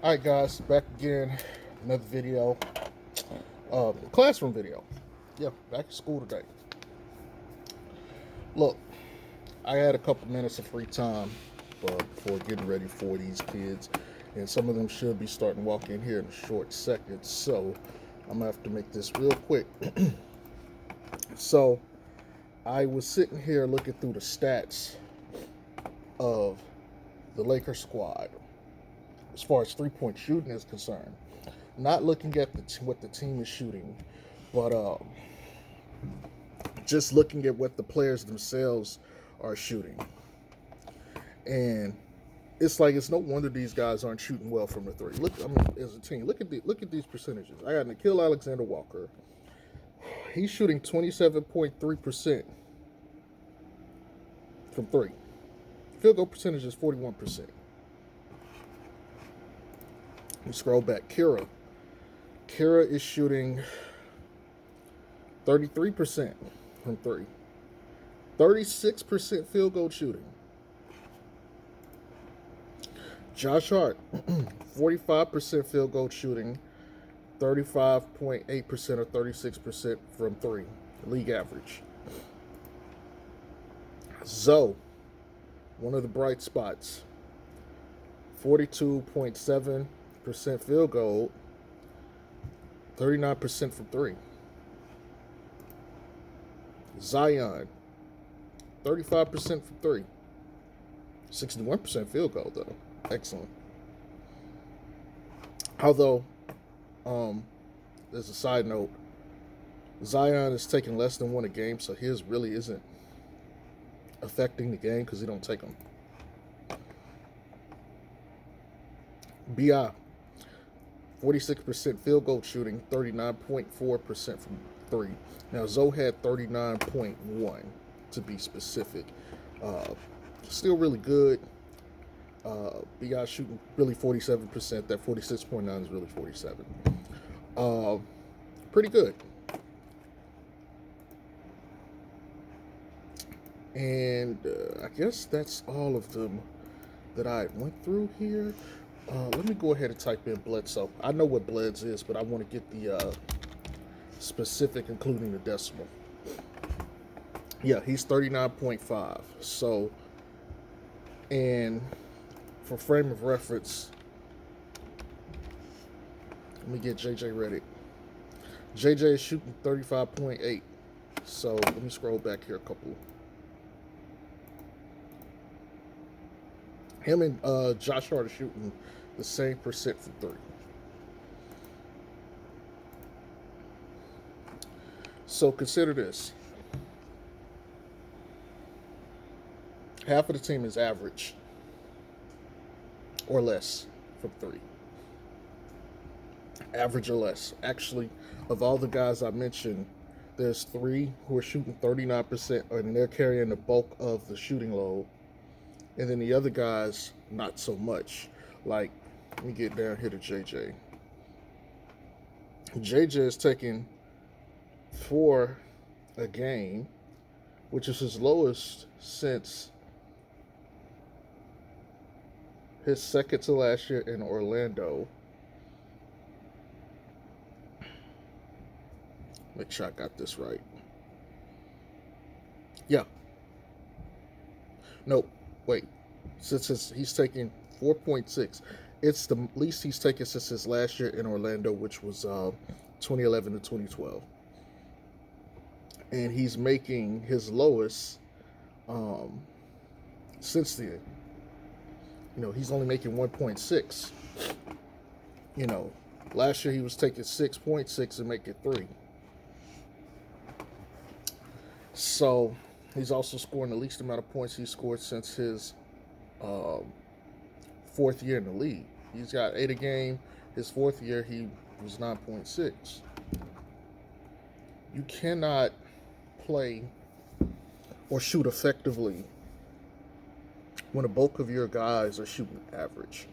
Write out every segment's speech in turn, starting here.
Alright guys, back again, another video, classroom video. Yeah, back to school today. Look, I had a couple minutes of free time before getting ready for these kids, and some of them should be starting to walk in here in a short second, so I'm gonna have to make this real quick. So, I was sitting here looking through the stats of the Lakers squad as far as 3-point shooting is concerned. Not looking at what the team is shooting, but just looking at what the players themselves are shooting. And it's like it's no wonder these guys aren't shooting well from the three. Look, I mean, as a team, look at these percentages. I got Nickeil Alexander-Walker. He's shooting 27.3% from three. Field goal percentage is 41%. You scroll back, Kira. Kira is shooting 33% from three. 36% field goal shooting. Josh Hart, 45% field goal shooting, 35.8% or 36% from three, league average. Zoe, one of the bright spots, 42.7% field goal, 39% from three. Zion, 35% from three, 61% field goal though. Excellent. Although, as a side note, Zion is taking less than one a game, so his really isn't affecting the game because he don't take them. Bi, 46% field goal shooting, 39.4% from three. Now Zoe had 39.1 to be specific. Still really good. Bi shooting really 47%. That 46.9 is really 47. Pretty good. And I guess that's all of them that I went through here. Let me go ahead and type in Bledsoe. I know what Bleds is, but I want to get the specific, including the decimal. Yeah, he's 39.5. So, and for frame of reference, let me get JJ ready. JJ is shooting 35.8. So let me scroll back here a couple. Him and Josh Hart are shooting the same percent from three. So consider this. Half of the team is average or less from three. Average or less. Actually, of all the guys I mentioned, there's three who are shooting 39%, and they're carrying the bulk of the shooting load. And then the other guys, not so much. Like, let me get down here to JJ. JJ is taking 4 a game, which is his lowest since his second to last year in Orlando. Make sure I got this right. Yeah. Nope. Wait. Since he's taking 4.6, it's the least he's taken since his last year in Orlando, which was 2011 to 2012. And he's making his lowest since then. You know, he's only making 1.6. You know, last year he was taking 6.6 and making 3. So he's also scoring the least amount of points he's scored since his fourth year in the league. He's got 8 a game. His fourth year, he was 9.6. You cannot play or shoot effectively when the bulk of your guys are shooting average.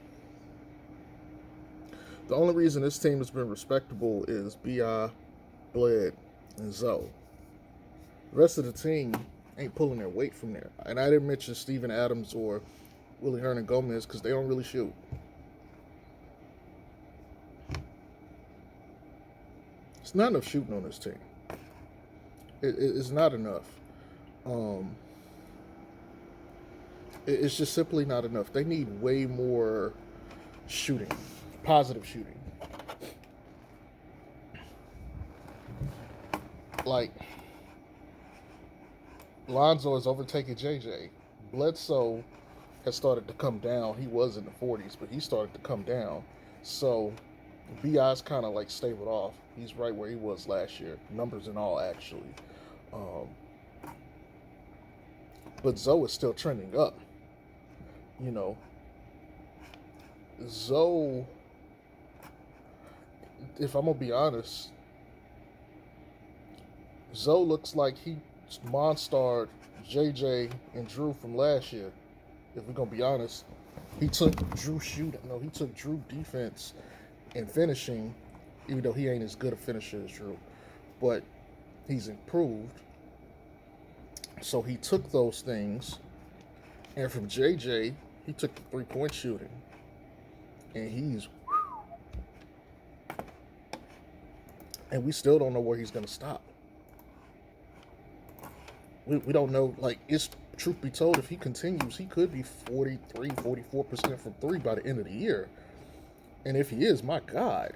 The only reason this team has been respectable is Bi, Bled, and Zoe. The rest of the team ain't pulling their weight from there. And I didn't mention Steven Adams or Willie Hernan Gomez because they don't really shoot. It's not enough shooting on this team. It's not enough. Um, it's just simply not enough. They need way more shooting, positive shooting. Like Lonzo has overtaken JJ. Bledsoe has started to come down. He was in the 40s, but he started to come down. So Bi's kind of like stabled off. He's right where he was last year, numbers and all, actually. Um, but Zoe is still trending up. You know, Zoe, if I'm gonna be honest, Zoe looks like he monstered JJ and Drew from last year. If we're gonna be honest, he took Drew shooting. No, he took Drew defense and finishing, even though he ain't as good a finisher as Drew, but he's improved. So he took those things, and from JJ, he took the 3-point shooting, and we still don't know where he's gonna stop. We don't know. Like, it's truth be told, if he continues, he could be 43, 44% from three by the end of the year. And if he is, my God.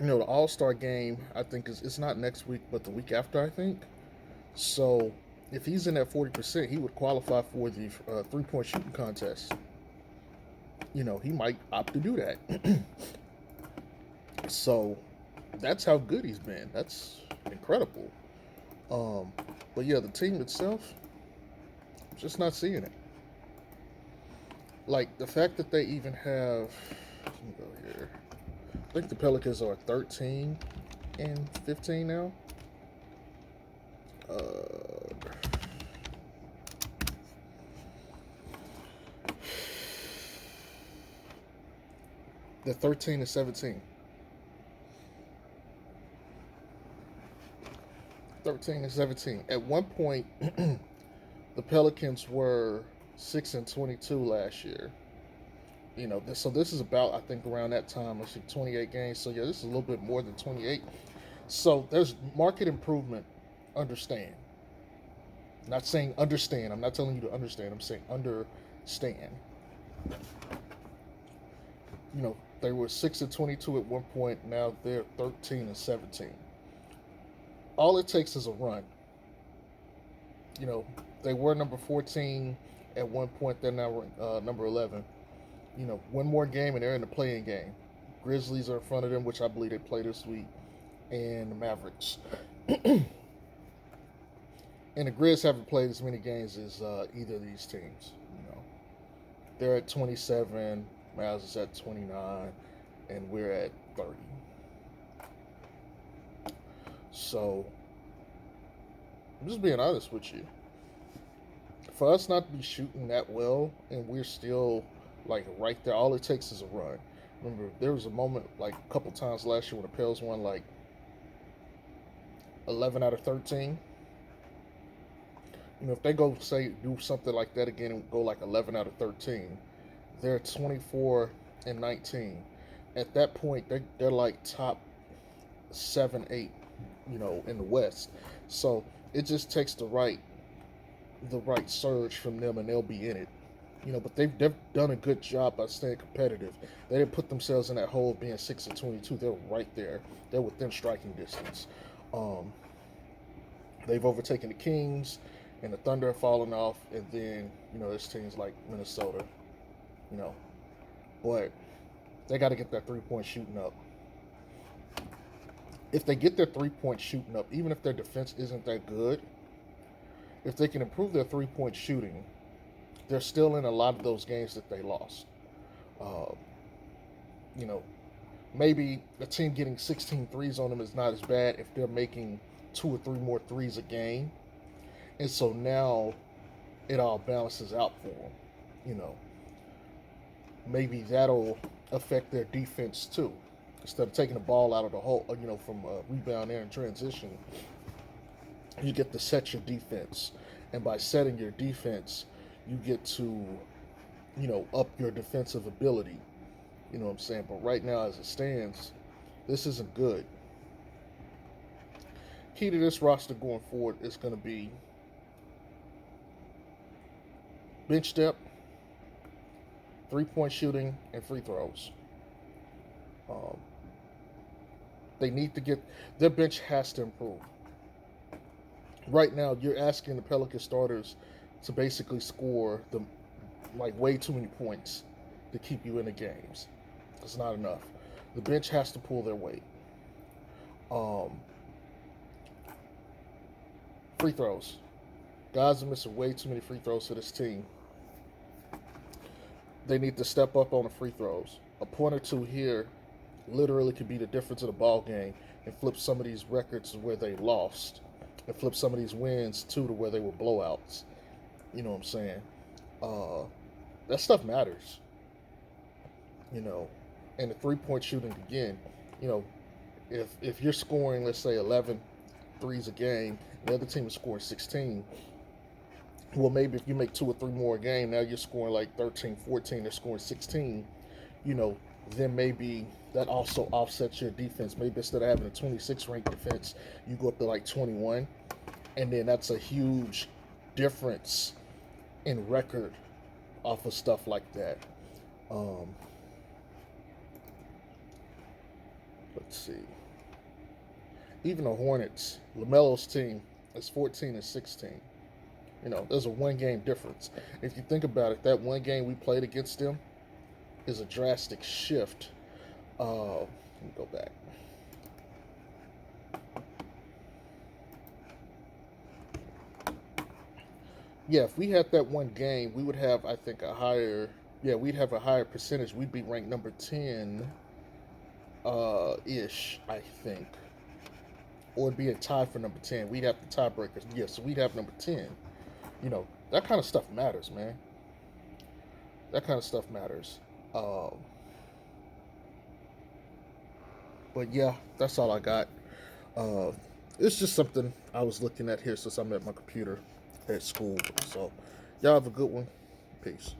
The All-Star game, I think, it's not next week, but the week after, I think. So if he's in that 40%, he would qualify for the 3-point shooting contest. He might opt to do that. So that's how good he's been. That's incredible. But yeah, the team itself, just not seeing it. Like, the fact that they even have, let me go here. I think the Pelicans are 13 and 15 now. They're 13 and 17. 13 and 17. At one point, the Pelicans were 6 and 22 last year. So this is about, I think, around that time. Let's see, 28 games. So yeah, this is a little bit more than 28. So there's market improvement. Understand. I'm not saying understand. I'm not telling you to understand. I'm saying understand. They were 6 and 22 at one point. Now they're 13 and 17. All it takes is a run. They were number 14 at one point. They're now number 11. One more game and they're in the play-in game. Grizzlies are in front of them, which I believe they play this week, and the Mavericks. And the Grizz haven't played as many games as either of these teams. They're at 27, Mavs is at 29, and we're at 30. So, I'm just being honest with you. For us not to be shooting that well, and we're still like right there, all it takes is a run. Remember, there was a moment like a couple times last year when the Pels won like 11 out of 13. If they do something like that again and go like 11 out of 13, they're 24 and 19. At that point, they're like top 7, 8, in the West. So it just takes the right surge from them, and they'll be in it. But they've done a good job by staying competitive. They didn't put themselves in that hole of being 6 and 22. They're right there. They're within striking distance. They've overtaken the Kings, and the Thunder have fallen off, and then there's teams like Minnesota. But they got to get that 3-point shooting up. If they get their 3-point shooting up, even if their defense isn't that good, if they can improve their 3-point shooting, they're still in a lot of those games that they lost. Maybe a team getting 16 threes on them is not as bad if they're making 2 or 3 more threes a game. And so now it all balances out for them. Maybe that'll affect their defense too. Instead of taking the ball out of the hole, from a rebound there in transition, you get to set your defense. And by setting your defense, you get to, up your defensive ability. You know what I'm saying? But right now, as it stands, This isn't good. Key to this roster going forward is going to be bench depth, 3-point shooting, and free throws. Um, they need to get their bench has to improve. Right now, you're asking the Pelican starters to basically score the way too many points to keep you in the games. It's not enough. The bench has to pull their weight. Free throws. Guys are missing way too many free throws to this team. They need to step up on the free throws. A point or two here literally could be the difference in the ball game and flip some of these records where they lost and flip some of these wins too to where they were blowouts. You know what I'm saying? That stuff matters. You know, and the 3-point shooting again. You know, if you're scoring, let's say 11 threes a game, the other team is scoring 16. Well, maybe if you make 2 or 3 more a game, now you're scoring like 13, 14, they're scoring 16. You know, then maybe that also offsets your defense. Maybe instead of having a 26 ranked defense, you go up to like 21. And then that's a huge difference in record off of stuff like that. Let's see. Even the Hornets, LaMelo's team is 14 and 16. You know, there's a 1-game difference. If you think about it, that 1 game we played against them is a drastic shift. Let me go back. Yeah, if we had that 1 game, we would have, I think, we'd have a higher percentage. We'd be ranked number 10 ish, I think. Or it'd be a tie for number 10. We'd have the tiebreakers. Yeah, so we'd have number 10. You know, that kind of stuff matters, man. That kind of stuff matters. But yeah, that's all I got. It's just something I was looking at here since I'm at my computer at school. So, y'all have a good one. Peace.